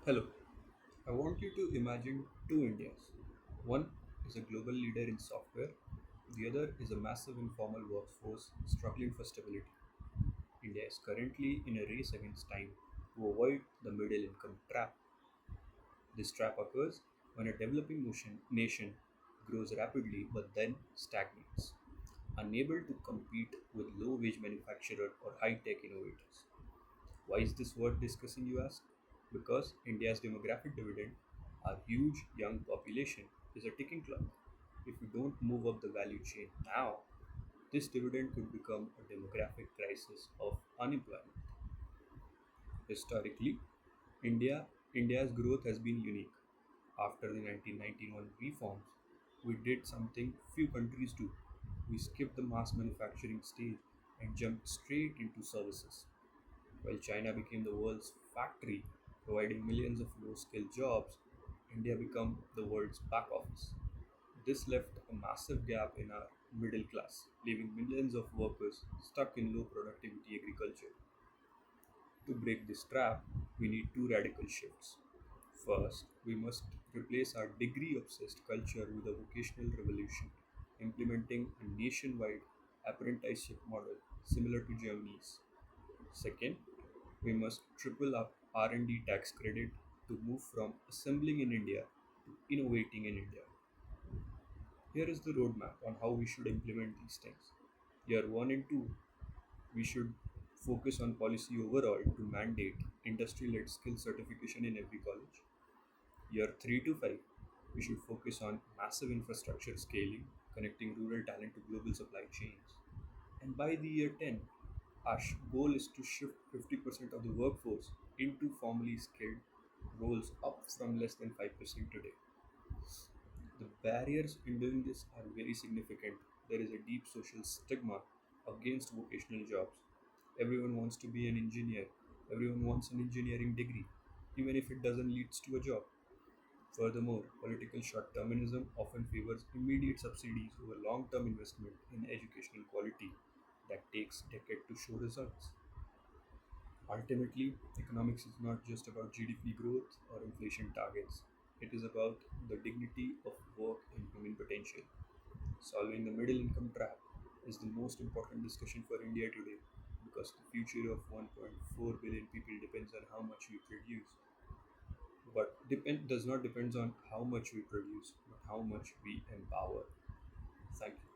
Hello, I want you to imagine two Indias. One is a global leader in software, the other is a massive informal workforce struggling for stability. India is currently in a race against time to avoid the middle income trap. This trap occurs when a developing nation grows rapidly but then stagnates, unable to compete with low wage manufacturer or high tech innovators. Why is this worth discussing, you ask? Because India's demographic dividend, our huge young population, is a ticking clock. If we don't move up the value chain now, this dividend could become a demographic crisis of unemployment. Historically, India's growth has been unique. After the 1991 reforms, we did something few countries do. We skipped the mass manufacturing stage and jumped straight into services. While China became the world's factory, providing millions of low skilled jobs, India became the world's back office. This left a massive gap in our middle class, leaving millions of workers stuck in low productivity agriculture. To break this trap, we need two radical shifts. First, we must replace our degree obsessed culture with a vocational revolution, implementing a nationwide apprenticeship model similar to Germany's. Second, we must triple up R&D tax credit to move from assembling in India to innovating in India. Here is the roadmap on how we should implement these things. Year 1 and 2, we should focus on policy overall to mandate industry led skill certification in every college. Year 3 to 5, we should focus on massive infrastructure scaling, connecting rural talent to global supply chains. And by the year 10, our goal is to shift 50% of the workforce into formally skilled roles, up from less than 5% today. The barriers in doing this are very significant. There is a deep social stigma against vocational jobs. Everyone wants to be an engineer, everyone wants an engineering degree, even if it doesn't lead to a job. Furthermore, political short-termism often favors immediate subsidies over long-term investment in educational quality that takes decades to show results. Ultimately, economics is not just about GDP growth or inflation targets. It is about the dignity of work and human potential. Solving the middle income trap is the most important discussion for India today because the future of 1.4 billion people depends on how much we produce. But does not depends on how much we produce, but how much we empower. Thank you.